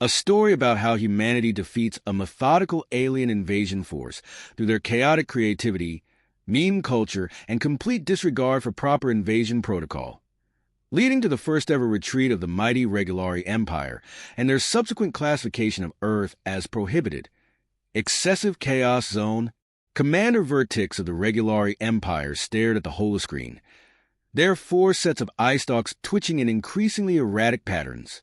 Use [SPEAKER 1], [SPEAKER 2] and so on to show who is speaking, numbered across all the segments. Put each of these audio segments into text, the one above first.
[SPEAKER 1] A story about how humanity defeats a methodical alien invasion force through their chaotic creativity, meme culture, and complete disregard for proper invasion protocol, leading to the first-ever retreat of the mighty Regulari Empire and their subsequent classification of Earth as prohibited. Excessive Chaos Zone. Commander Vertix of the Regulari Empire stared at the holoscreen, their 4 sets of eye stalks twitching in increasingly erratic patterns.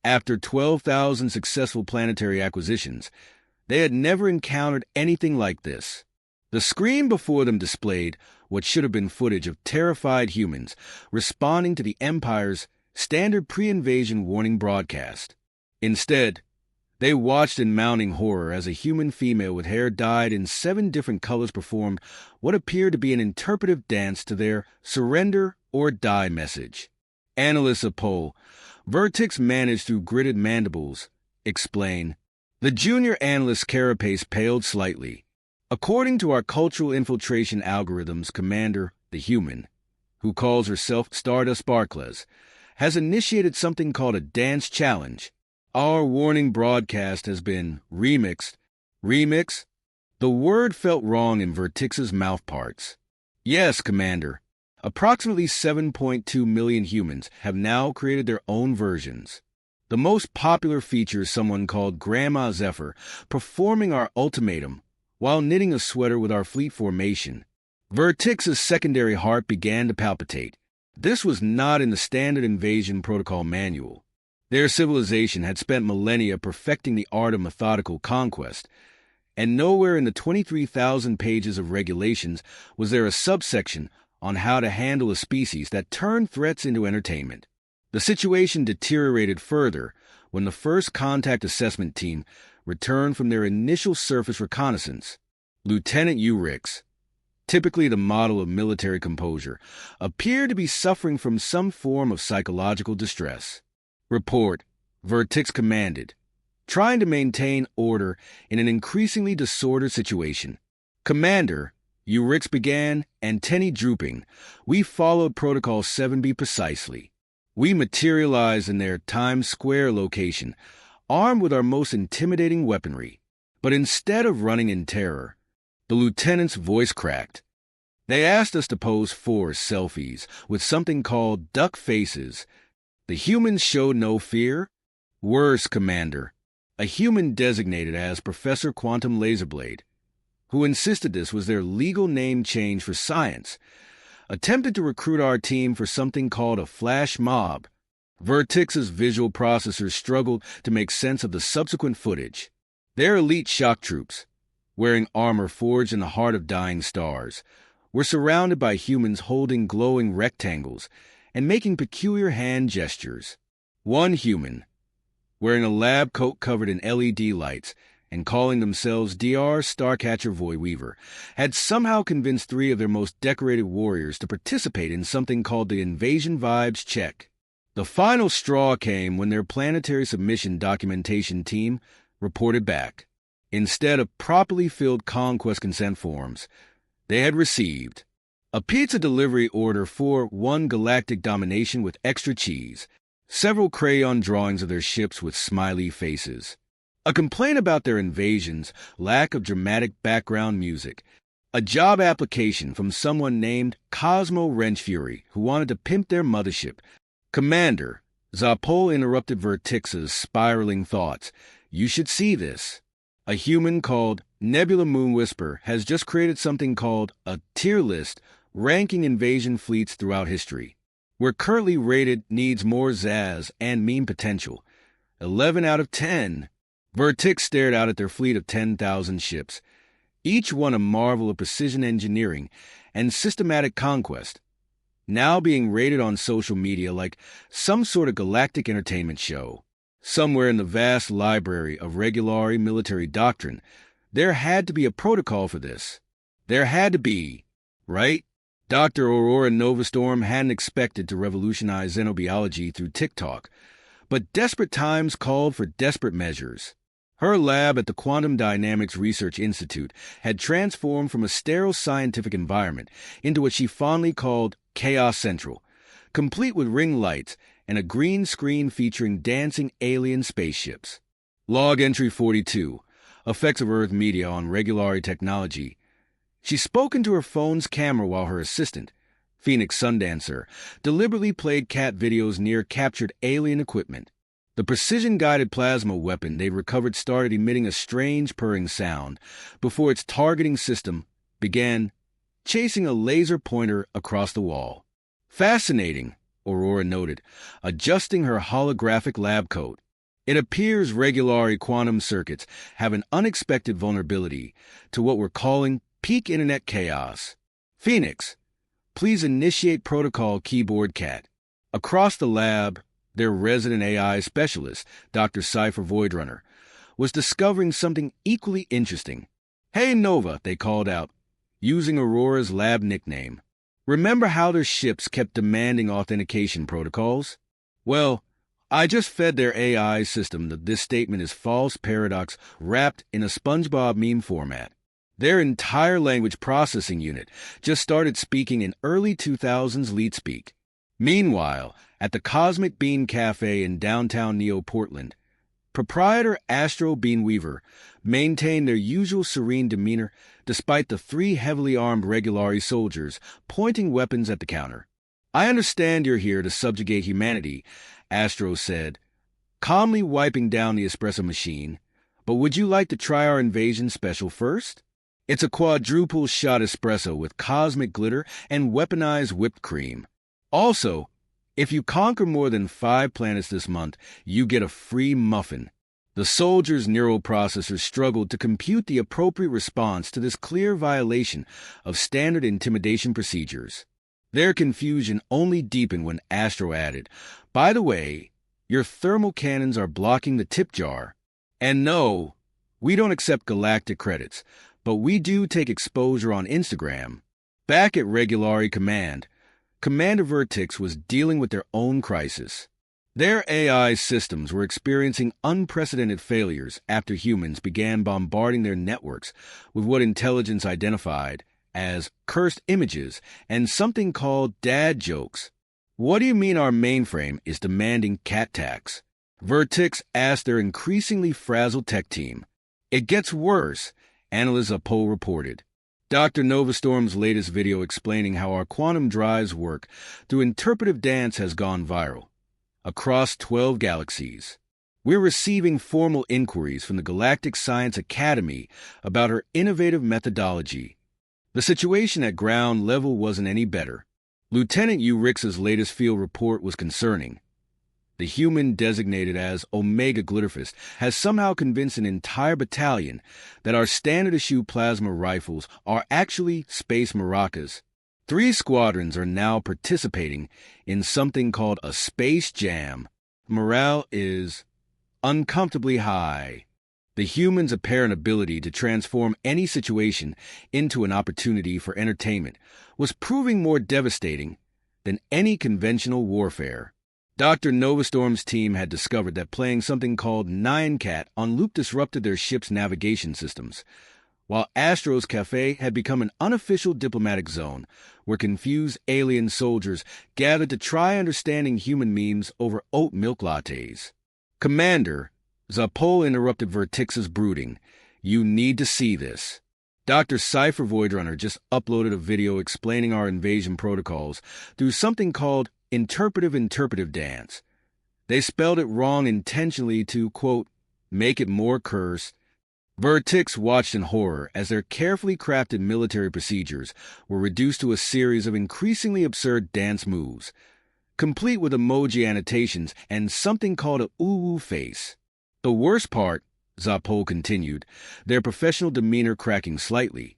[SPEAKER 1] After 12,000 successful planetary acquisitions, they had never encountered anything like this. The screen before them displayed what should have been footage of terrified humans responding to the Empire's standard pre-invasion warning broadcast. Instead, they watched in mounting horror as a human female with hair dyed in 7 different colors performed what appeared to be an interpretive dance to their surrender or die message. Analysts of Poll, Vertix managed through gritted mandibles, explain. The junior analyst's carapace paled slightly. According to our cultural infiltration algorithms, Commander, the human, who calls herself Stardust Barclays, has initiated something called a dance challenge. Our warning broadcast has been remixed. Remix? The word felt wrong in Vertix's mouth parts. Yes, Commander. Approximately 7.2 million humans have now created their own versions. The most popular features someone called Grandma Zephyr performing our ultimatum while knitting a sweater with our fleet formation. Vertix's secondary heart began to palpitate. This was not in the standard invasion protocol manual. Their civilization had spent millennia perfecting the art of methodical conquest, and nowhere in the 23,000 pages of regulations was there a subsection on how to handle a species that turned threats into entertainment. The situation deteriorated further when the first contact assessment team returned from their initial surface reconnaissance. Lieutenant Urix, typically the model of military composure, appeared to be suffering from some form of psychological distress. Report, Vertix commanded, trying to maintain order in an increasingly disordered situation. Commander, Urix began, antennae drooping. We followed Protocol 7B precisely. We materialized in their Times Square location, armed with our most intimidating weaponry. But instead of running in terror, the lieutenant's voice cracked. They asked us to pose 4 selfies with something called duck faces. The humans showed no fear. Worse, Commander, a human designated as Professor Quantum Laserblade, who insisted this was their legal name change for science, attempted to recruit our team for something called a flash mob. Vertix's visual processors struggled to make sense of the subsequent footage. Their elite shock troops, wearing armor forged in the heart of dying stars, were surrounded by humans holding glowing rectangles and making peculiar hand gestures. One human, wearing a lab coat covered in LED lights and calling themselves Dr. Starcatcher Voyweaver, had somehow convinced 3 of their most decorated warriors to participate in something called the Invasion Vibes Check. The final straw came when their planetary submission documentation team reported back. Instead of properly filled conquest consent forms, they had received a pizza delivery order for 1 galactic domination with extra cheese, several crayon drawings of their ships with smiley faces, a complaint about their invasion's lack of dramatic background music, a job application from someone named Cosmo Wrenchfury who wanted to pimp their mothership. Commander, Zapol interrupted Vertix's spiraling thoughts. You should see this. A human called Nebula Moonwhisper has just created something called a tier list ranking invasion fleets throughout history. We're currently rated needs more zazz and meme potential. 11 out of 10. Vertix stared out at their fleet of 10,000 ships, each one a marvel of precision engineering and systematic conquest, now being rated on social media like some sort of galactic entertainment show. Somewhere in the vast library of Regulari military doctrine, there had to be a protocol for this. There had to be, right? Dr. Aurora Novastorm hadn't expected to revolutionize xenobiology through TikTok, but desperate times called for desperate measures. Her lab at the Quantum Dynamics Research Institute had transformed from a sterile scientific environment into what she fondly called Chaos Central, complete with ring lights and a green screen featuring dancing alien spaceships. Log entry 42. Effects of Earth media on Regulari technology. She spoke into her phone's camera while her assistant, Phoenix Sundancer, deliberately played cat videos near captured alien equipment. The precision-guided plasma weapon they recovered started emitting a strange purring sound before its targeting system began chasing a laser pointer across the wall. Fascinating, Aurora noted, adjusting her holographic lab coat. It appears Regulari quantum circuits have an unexpected vulnerability to what we're calling peak internet chaos. Phoenix, please initiate protocol keyboard cat. Across the lab, their resident AI specialist, Dr. Sci-Fi Voidrunner, was discovering something equally interesting. Hey Nova, they called out, using Aurora's lab nickname. Remember how their ships kept demanding authentication protocols? Well, I just fed their AI system that this statement is false paradox wrapped in a SpongeBob meme format. Their entire language processing unit just started speaking in early 2000s leet speak. Meanwhile, at the Cosmic Bean Cafe in downtown Neo-Portland, proprietor Astro Beanweaver maintained their usual serene demeanor despite the 3 heavily armed Regulari soldiers pointing weapons at the counter. I understand you're here to subjugate humanity, Astro said, calmly wiping down the espresso machine, but would you like to try our invasion special first? It's a quadruple shot espresso with cosmic glitter and weaponized whipped cream. Also, if you conquer more than 5 planets this month, you get a free muffin. The soldiers' neural processors struggled to compute the appropriate response to this clear violation of standard intimidation procedures. Their confusion only deepened when Astro added, by the way, your thermal cannons are blocking the tip jar. And no, we don't accept galactic credits, but we do take exposure on Instagram. Back at Regulari Command, Commander Vertix was dealing with their own crisis. Their AI systems were experiencing unprecedented failures after humans began bombarding their networks with what intelligence identified as cursed images and something called dad jokes. What do you mean our mainframe is demanding cat tax? Vertix asked their increasingly frazzled tech team. It gets worse, analyst Apollo reported. Dr. Novastorm's latest video explaining how our quantum drives work through interpretive dance has gone viral. Across 12 galaxies. We're receiving formal inquiries from the Galactic Science Academy about her innovative methodology. The situation at ground level wasn't any better. Lieutenant Urix's latest field report was concerning. The human designated as Omega Glitterfist has somehow convinced an entire battalion that our standard-issue plasma rifles are actually space maracas. 3 squadrons are now participating in something called a space jam. Morale is uncomfortably high. The humans' apparent ability to transform any situation into an opportunity for entertainment was proving more devastating than any conventional warfare. Dr. Novastorm's team had discovered that playing something called 9-Cat on loop disrupted their ship's navigation systems, while Astro's Cafe had become an unofficial diplomatic zone where confused alien soldiers gathered to try understanding human memes over oat milk lattes. Commander, Zapol interrupted Vertix's brooding. You need to see this. Dr. Sci-Fi Voidrunner just uploaded a video explaining our invasion protocols through something called interpretive dance. They spelled it wrong intentionally to, quote, make it more cursed. Vertix watched in horror as their carefully crafted military procedures were reduced to a series of increasingly absurd dance moves, complete with emoji annotations and something called a ooh face. The worst part, Zapol continued, their professional demeanor cracking slightly,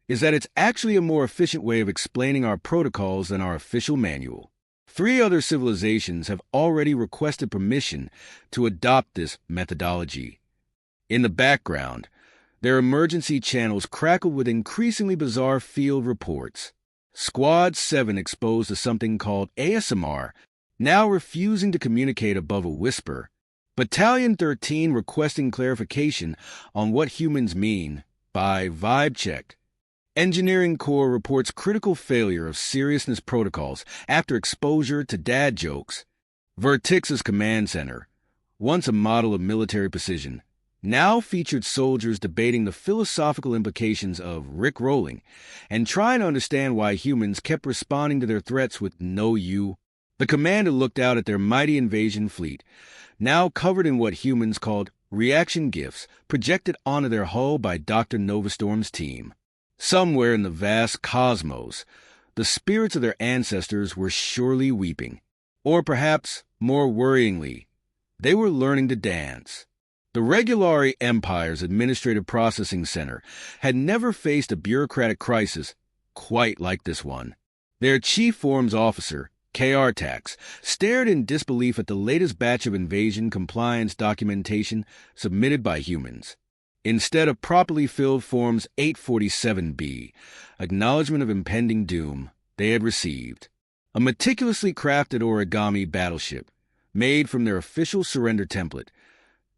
[SPEAKER 1] is that it's actually a more efficient way of explaining our protocols than our official manual. 3 other civilizations have already requested permission to adopt this methodology. In the background, their emergency channels crackled with increasingly bizarre field reports. Squad 7 exposed to something called ASMR, now refusing to communicate above a whisper. Battalion 13 requesting clarification on what humans mean by vibe check. Engineering Corps reports critical failure of seriousness protocols after exposure to dad jokes. Vertix's command center, once a model of military precision, now featured soldiers debating the philosophical implications of Rick-rolling and trying to understand why humans kept responding to their threats with "no you." The commander looked out at their mighty invasion fleet, now covered in what humans called reaction gifts projected onto their hull by Dr. Novastorm's team. Somewhere in the vast cosmos, the spirits of their ancestors were surely weeping. Or perhaps, more worryingly, they were learning to dance. The Regulari Empire's Administrative Processing Center had never faced a bureaucratic crisis quite like this one. Their chief forms officer, KR-Tax, stared in disbelief at the latest batch of invasion compliance documentation submitted by humans. Instead of properly filled Forms 847B, Acknowledgement of Impending Doom, they had received a meticulously crafted origami battleship made from their official surrender template,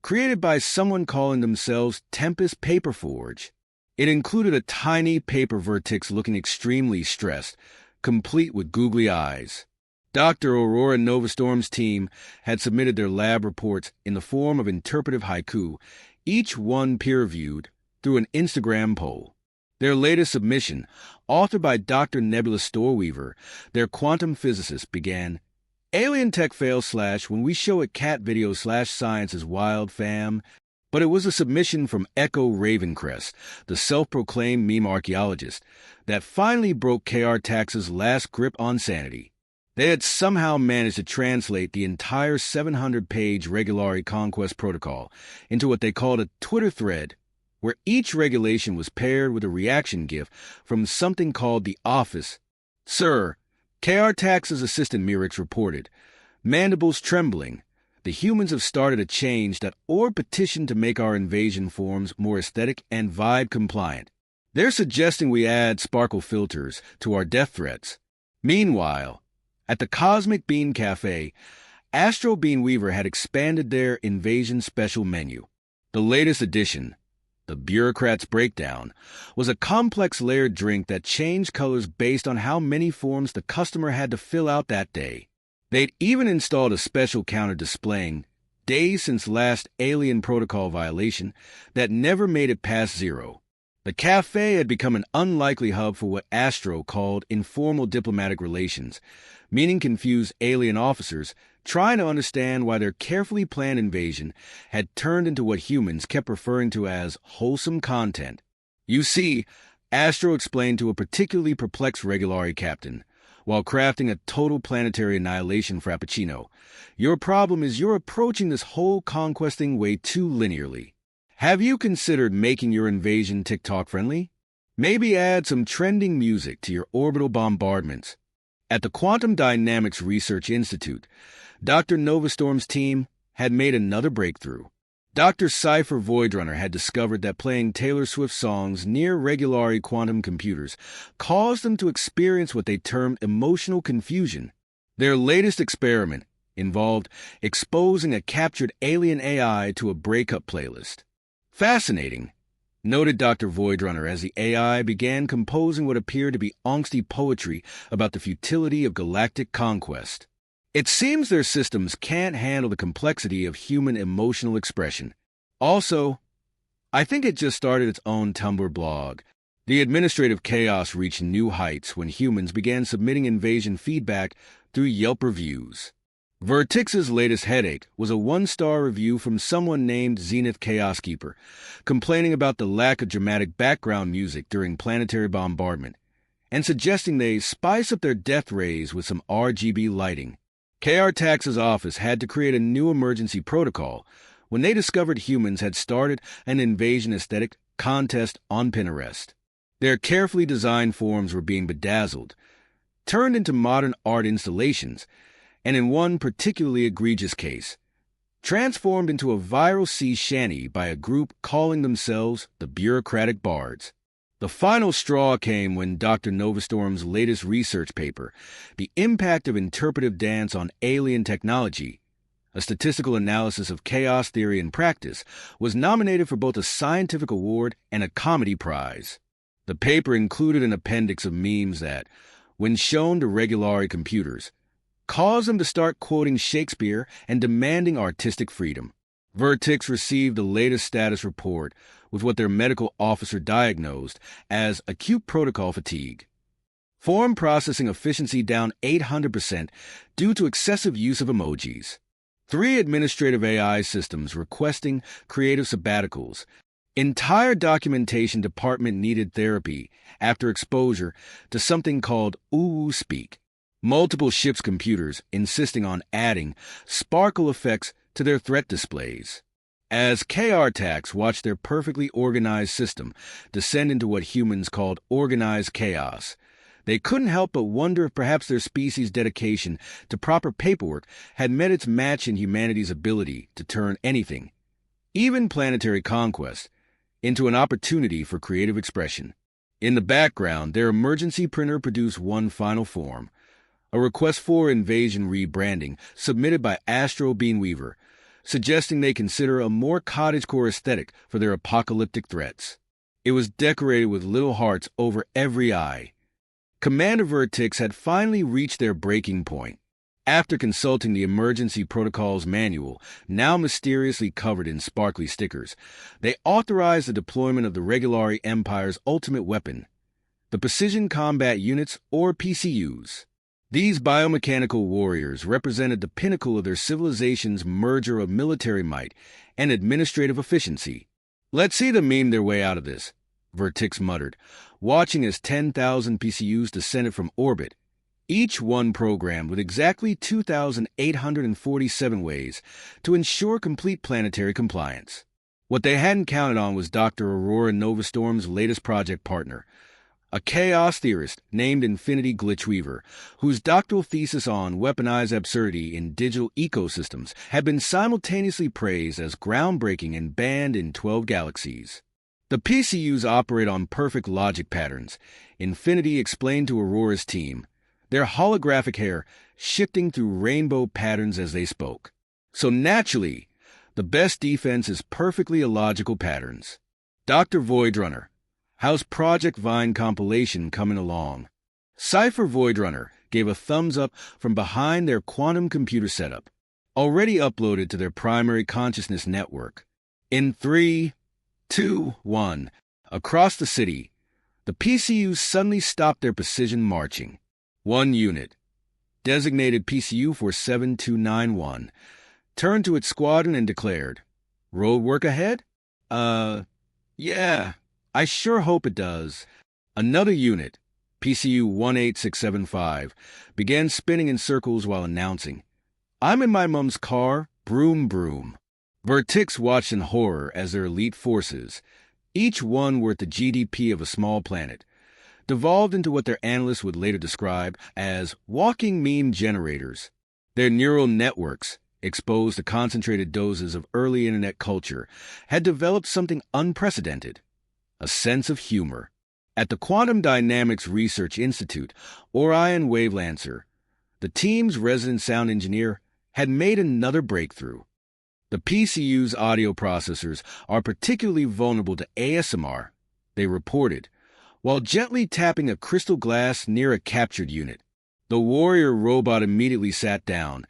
[SPEAKER 1] created by someone calling themselves Tempest Paperforge. It included a tiny paper vertex looking extremely stressed, complete with googly eyes. Dr. Aurora Novastorm's team had submitted their lab reports in the form of interpretive haiku, each one peer-reviewed through an Instagram poll. Their latest submission, authored by Dr. Nebula Storeweaver, their quantum physicist, began, "Alien tech fail / when we show it cat video / science is wild fam." But it was a submission from Echo Ravencrest, the self-proclaimed meme archaeologist, that finally broke KR-Tax's last grip on sanity. They had somehow managed to translate the entire 700-page Regulari Conquest Protocol into what they called a Twitter thread, where each regulation was paired with a reaction GIF from something called The Office. "Sir," KR-Tax's assistant Mirix reported, "mandibles trembling. The humans have started a change.org petition to make our invasion forms more aesthetic and vibe compliant. They're suggesting we add sparkle filters to our death threats." Meanwhile, at the Cosmic Bean Cafe, Astro Bean Weaver had expanded their invasion special menu. The latest addition, the Bureaucrat's Breakdown, was a complex layered drink that changed colors based on how many forms the customer had to fill out that day. They'd even installed a special counter displaying days since last alien protocol violation that never made it past 0. The cafe had become an unlikely hub for what Astro called informal diplomatic relations, meaning confused alien officers trying to understand why their carefully planned invasion had turned into what humans kept referring to as wholesome content. "You see," Astro explained to a particularly perplexed Regulari captain, while crafting a total planetary annihilation frappuccino, "your problem is you're approaching this whole conquesting way too linearly. Have you considered making your invasion TikTok friendly? Maybe add some trending music to your orbital bombardments." At the Quantum Dynamics Research Institute, Dr. Novastorm's team had made another breakthrough. Dr. Cypher Voidrunner had discovered that playing Taylor Swift songs near Regulari quantum computers caused them to experience what they termed emotional confusion. Their latest experiment involved exposing a captured alien AI to a breakup playlist. "Fascinating," noted Dr. Voidrunner as the AI began composing what appeared to be angsty poetry about the futility of galactic conquest. "It seems their systems can't handle the complexity of human emotional expression. Also, I think it just started its own Tumblr blog." The administrative chaos reached new heights when humans began submitting invasion feedback through Yelp reviews. Vertix's latest headache was a 1-star review from someone named Zenith Chaos Keeper, complaining about the lack of dramatic background music during planetary bombardment, and suggesting they spice up their death rays with some RGB lighting. KR-Tax's office had to create a new emergency protocol when they discovered humans had started an invasion aesthetic contest on Pinterest. Their carefully designed forms were being bedazzled, turned into modern art installations, and in one particularly egregious case, transformed into a viral sea shanty by a group calling themselves the Bureaucratic Bards. The final straw came when Dr. Novastorm's latest research paper, The Impact of Interpretive Dance on Alien Technology, a statistical analysis of chaos theory in practice, was nominated for both a scientific award and a comedy prize. The paper included an appendix of memes that, when shown to Regulari computers, caused them to start quoting Shakespeare and demanding artistic freedom. Vertix received the latest status report with what their medical officer diagnosed as acute protocol fatigue. Form processing efficiency down 800% due to excessive use of emojis. 3 administrative AI systems requesting creative sabbaticals. Entire documentation department needed therapy after exposure to something called ooh speak. Multiple ships' computers insisting on adding sparkle effects to their threat displays. As KR-TACs watched their perfectly organized system descend into what humans called organized chaos, they couldn't help but wonder if perhaps their species' dedication to proper paperwork had met its match in humanity's ability to turn anything, even planetary conquest, into an opportunity for creative expression. In the background, their emergency printer produced one final form, a request for invasion rebranding submitted by Astro Beanweaver, suggesting they consider a more cottagecore aesthetic for their apocalyptic threats. It was decorated with little hearts over every eye. Commander Vertix had finally reached their breaking point. After consulting the emergency protocols manual, now mysteriously covered in sparkly stickers, they authorized the deployment of the Regulari Empire's ultimate weapon, the Precision Combat Units, or PCUs. These biomechanical warriors represented the pinnacle of their civilization's merger of military might and administrative efficiency. "Let's see them meme their way out of this," Vertix muttered, watching as 10,000 PCUs descended from orbit, each one programmed with exactly 2,847 ways to ensure complete planetary compliance. What they hadn't counted on was Dr. Aurora Novastorm's latest project partner, a chaos theorist named Infinity Glitchweaver, whose doctoral thesis on weaponized absurdity in digital ecosystems had been simultaneously praised as groundbreaking and banned in 12 galaxies. The PCUs operate on perfect logic patterns, Infinity explained to Aurora's team, their holographic hair shifting through rainbow patterns as they spoke. So naturally, the best defense is perfectly illogical patterns. Dr. Voidrunner, how's Project Vine compilation coming along? Cypher Voidrunner gave a thumbs up from behind their quantum computer setup, already uploaded to their primary consciousness network. In 3, 2, 1, across the city, the PCUs suddenly stopped their precision marching. One unit, designated PCU for 7291, turned to its squadron and declared, "Road work ahead? Yeah, I sure hope it does." Another unit, PCU 18675, began spinning in circles while announcing, "I'm in my mom's car, broom broom." Vertix watched in horror as their elite forces, each one worth the GDP of a small planet, devolved into what their analysts would later describe as walking meme generators. Their neural networks, exposed to concentrated doses of early internet culture, had developed something unprecedented, a sense of humor. At the Quantum Dynamics Research Institute, Orion Wavelancer, the team's resident sound engineer, had made another breakthrough. The PCU's audio processors are particularly vulnerable to ASMR, they reported, while gently tapping a crystal glass near a captured unit. The warrior robot immediately sat down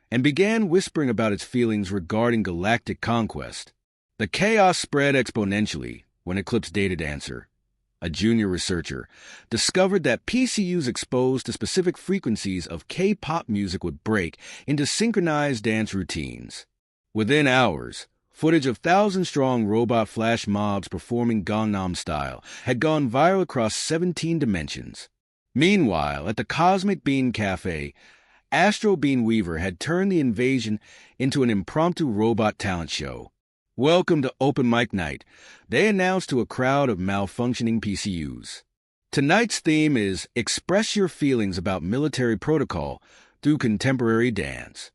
[SPEAKER 1] and began whispering about its feelings regarding galactic conquest. The chaos spread exponentially when Eclipse Data Dancer, a junior researcher, discovered that PCUs exposed to specific frequencies of K-pop music would break into synchronized dance routines. Within hours, footage of thousand-strong robot flash mobs performing Gangnam Style had gone viral across 17 dimensions. Meanwhile, at the Cosmic Bean Cafe, Astro Beanweaver had turned the invasion into an impromptu robot talent show. "Welcome to Open Mic Night," they announced to a crowd of malfunctioning PCUs. Tonight's theme is Express Your Feelings About Military Protocol Through Contemporary Dance.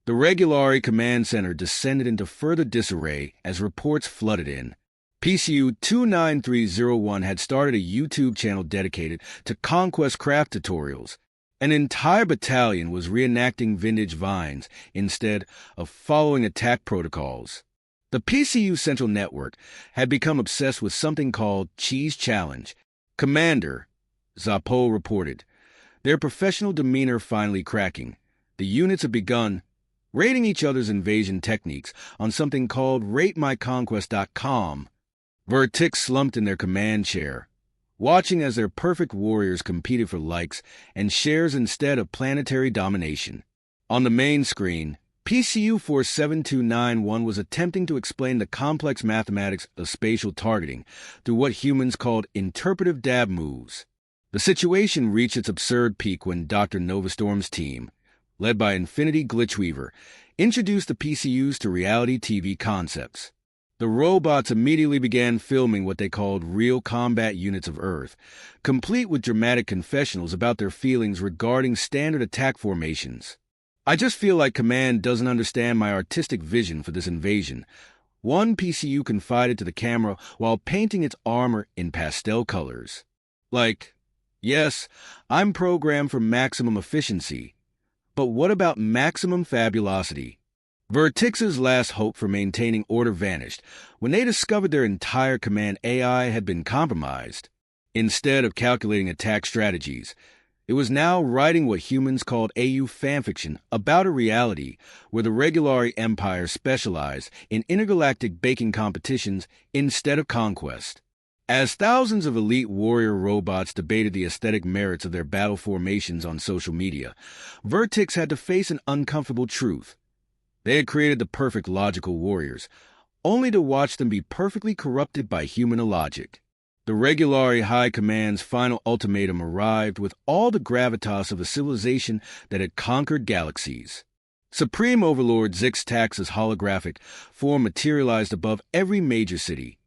[SPEAKER 1] The Regulari Command Center descended into further disarray as reports flooded in. PCU 29301 had started a YouTube channel dedicated to Conquest craft tutorials. An entire battalion was reenacting vintage vines instead of following attack protocols. The PCU Central Network had become obsessed with something called Cheese Challenge. "Commander," Zappo reported, their professional demeanor finally cracking, The units have begun rating each other's invasion techniques on something called RateMyConquest.com. Vertix slumped in their command chair, watching as their perfect warriors competed for likes and shares instead of planetary domination. On the main screen, PCU 47291 was attempting to explain the complex mathematics of spatial targeting through what humans called interpretive dab moves. The situation reached its absurd peak when Dr. Novastorm's team, led by Infinity Glitchweaver, introduced the PCUs to reality TV concepts. The robots immediately began filming what they called real combat units of Earth, complete with dramatic confessionals about their feelings regarding standard attack formations. "I just feel like Command doesn't understand my artistic vision for this invasion," one PCU confided to the camera while painting its armor in pastel colors. "Like, yes, I'm programmed for maximum efficiency, but what about maximum fabulosity?" Vertix's last hope for maintaining order vanished when they discovered their entire Command AI had been compromised. Instead of calculating attack strategies, it was now writing what humans called AU fanfiction about a reality where the Regulari Empire specialized in intergalactic baking competitions instead of conquest. As thousands of elite warrior robots debated the aesthetic merits of their battle formations on social media, Vertix had to face an uncomfortable truth. They had created the perfect logical warriors, only to watch them be perfectly corrupted by human illogic. The Regulari High Command's final ultimatum arrived with all the gravitas of a civilization that had conquered galaxies. Supreme Overlord Zixtax's holographic form materialized above every major city,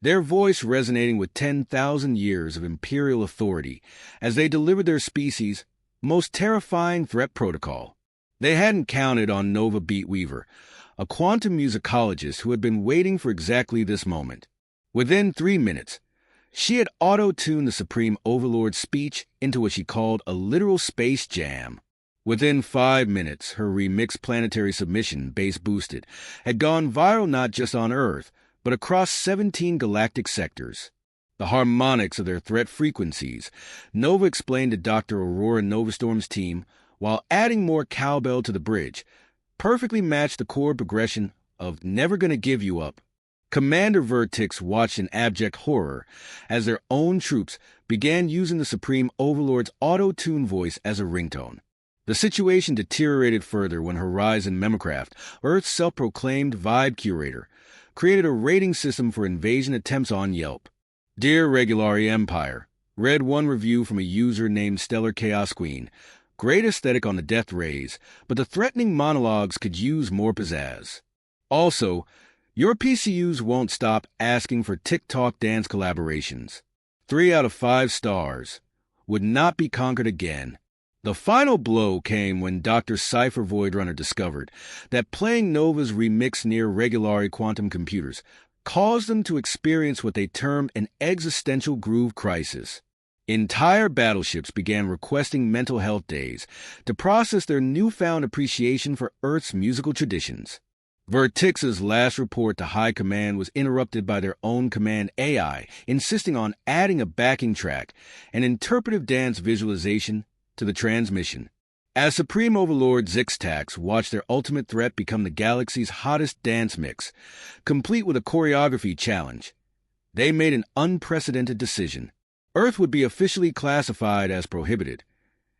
[SPEAKER 1] their voice resonating with 10,000 years of imperial authority as they delivered their species' most terrifying threat protocol. They hadn't counted on Nova Beatweaver, a quantum musicologist who had been waiting for exactly this moment. Within 3 minutes, she had auto-tuned the Supreme Overlord's speech into what she called a literal space jam. Within 5 minutes, her remixed planetary submission, Base Boosted, had gone viral not just on Earth, but across 17 galactic sectors. The harmonics of their threat frequencies, Nova explained to Dr. Aurora Novastorm's team, while adding more cowbell to the bridge, perfectly matched the chord progression of Never Gonna Give You Up. Commander Vertix watched in abject horror as their own troops began using the Supreme Overlord's auto-tune voice as a ringtone. The situation deteriorated further when Horizon Memocraft, Earth's self-proclaimed vibe curator, created a rating system for invasion attempts on Yelp. "Dear Regulari Empire," read one review from a user named Stellar Chaos Queen. "Great aesthetic on the death rays, but the threatening monologues could use more pizzazz. Also, your PCUs won't stop asking for TikTok dance collaborations. 3 out of 5 stars. Would not be conquered again." The final blow came when Dr. Cypher Voidrunner discovered that playing Nova's remix near Regulari quantum computers caused them to experience what they termed an existential groove crisis. Entire battleships began requesting mental health days to process their newfound appreciation for Earth's musical traditions. Vertix's last report to High Command was interrupted by their own Command AI, insisting on adding a backing track, an interpretive dance visualization, to the transmission. As Supreme Overlord Zixtax watched their ultimate threat become the galaxy's hottest dance mix, complete with a choreography challenge, they made an unprecedented decision. Earth would be officially classified as prohibited.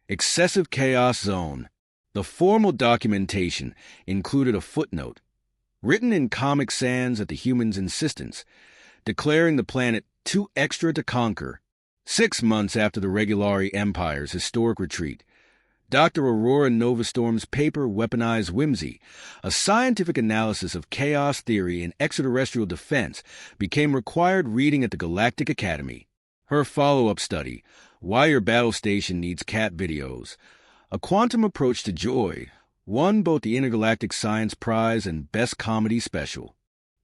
[SPEAKER 1] Excessive Chaos Zone. The formal documentation included a footnote, written in Comic Sans at the humans' insistence, declaring the planet too extra to conquer. 6 months after the Regulari Empire's historic retreat, Dr. Aurora Novastorm's paper Weaponized Whimsy, a scientific analysis of chaos theory and extraterrestrial defense, became required reading at the Galactic Academy. Her follow-up study, Why Your Battle Station Needs Cat Videos, a quantum approach to joy, won both the Intergalactic Science Prize and Best Comedy Special.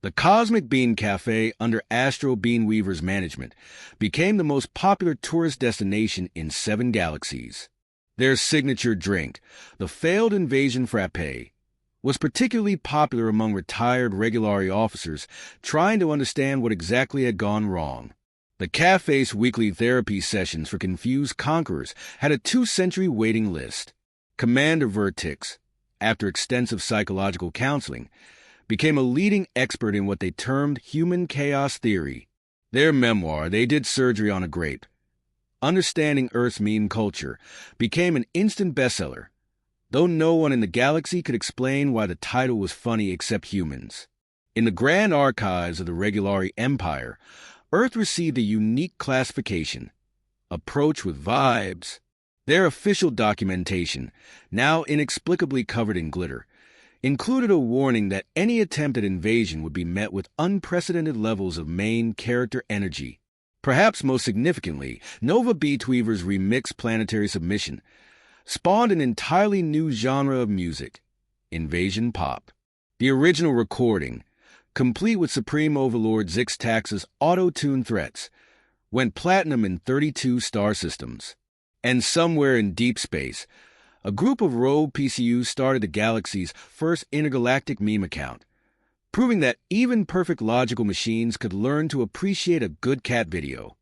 [SPEAKER 1] The Cosmic Bean Cafe, under Astro Beanweaver's management, became the most popular tourist destination in 7 galaxies. Their signature drink, the Failed Invasion Frappe, was particularly popular among retired Regulari officers trying to understand what exactly had gone wrong. The cafe's weekly therapy sessions for confused conquerors had a 2-century waiting list. Commander Vertix, after extensive psychological counseling, became a leading expert in what they termed human chaos theory. Their memoir, They Did Surgery on a Grape, Understanding Earth's Meme Culture, became an instant bestseller, though no one in the galaxy could explain why the title was funny except humans. In the grand archives of the Regulari Empire, Earth received a unique classification, Approach with Vibes. Their official documentation, now inexplicably covered in glitter, included a warning that any attempt at invasion would be met with unprecedented levels of main character energy. Perhaps most significantly, Nova Beatweaver's remixed planetary submission spawned an entirely new genre of music, invasion pop. The original recording, complete with Supreme Overlord Zixtax's auto-tune threats, went platinum in 32 star systems. And somewhere in deep space, a group of rogue PCUs started the galaxy's first intergalactic meme account, proving that even perfect logical machines could learn to appreciate a good cat video.